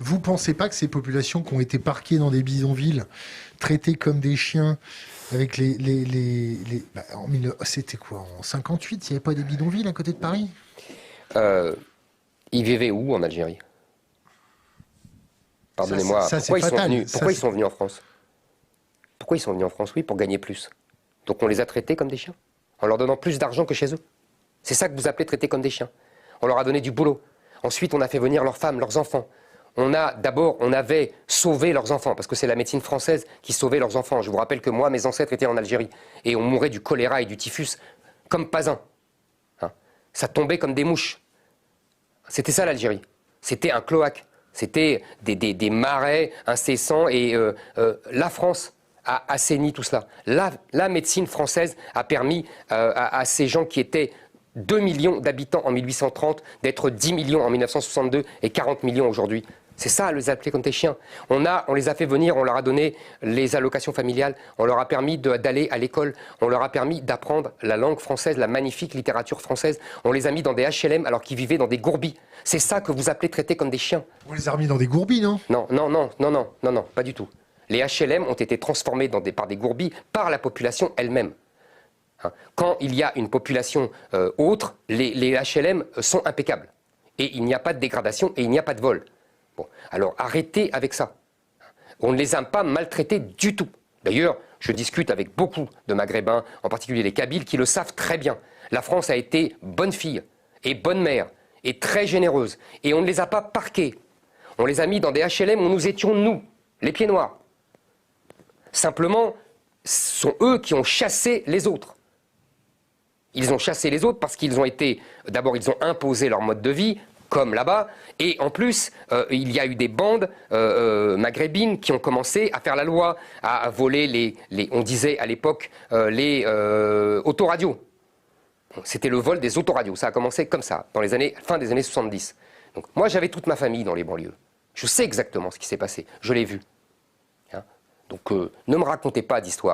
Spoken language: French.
Vous pensez pas que ces populations qui ont été parquées dans des bidonvilles, traitées comme des chiens, avec c'était quoi, en 58, il n'y avait pas des bidonvilles à côté de Paris? Euh, Ils vivaient où en Algérie? Pardonnez-moi, Ça, c'est fatal. pourquoi ils sont venus en France? Pourquoi ils sont venus en France? Oui, pour gagner plus. Donc on les a traités comme des chiens, en leur donnant plus d'argent que chez eux. C'est ça que vous appelez traiter comme des chiens. On leur a donné du boulot. Ensuite, on a fait venir leurs femmes, leurs enfants. On avait sauvé leurs enfants, parce que c'est la médecine française qui sauvait leurs enfants. Je vous rappelle que moi, mes ancêtres étaient en Algérie, et on mourait du choléra et du typhus comme pas un. Hein. Ça tombait comme des mouches. C'était ça l'Algérie. C'était un cloaque. C'était des marais incessants, et la France a assaini tout cela. La médecine française a permis à ces gens qui étaient 2 millions d'habitants en 1830 d'être 10 millions en 1962 et 40 millions aujourd'hui. C'est ça, les appeler comme des chiens. On les a fait venir, on leur a donné les allocations familiales, on leur a permis d'aller à l'école, on leur a permis d'apprendre la langue française, la magnifique littérature française. On les a mis dans des HLM alors qu'ils vivaient dans des gourbis. C'est ça que vous appelez traiter comme des chiens. On les a remis dans des gourbis, non? Non, non, non, non, non, non, non, pas du tout. Les HLM ont été transformés par des gourbis par la population elle-même. Hein. Quand il y a une population autre, les HLM sont impeccables. Et il n'y a pas de dégradation et il n'y a pas de vol. Bon, alors arrêtez avec ça. On ne les a pas maltraités du tout. D'ailleurs, je discute avec beaucoup de Maghrébins, en particulier les Kabyles, qui le savent très bien. La France a été bonne fille et bonne mère et très généreuse. Et on ne les a pas parqués. On les a mis dans des HLM où nous étions, nous, les pieds noirs. Simplement, ce sont eux qui ont chassé les autres. Ils ont chassé les autres parce qu'ils ont été... D'abord, ils ont imposé leur mode de vie, comme là-bas, et en plus, il y a eu des bandes maghrébines qui ont commencé à faire la loi, à voler on disait à l'époque, les autoradios. C'était le vol des autoradios, ça a commencé comme ça, dans fin des années 70. Donc moi, j'avais toute ma famille dans les banlieues. Je sais exactement ce qui s'est passé, je l'ai vu. Hein. Donc ne me racontez pas d'histoire.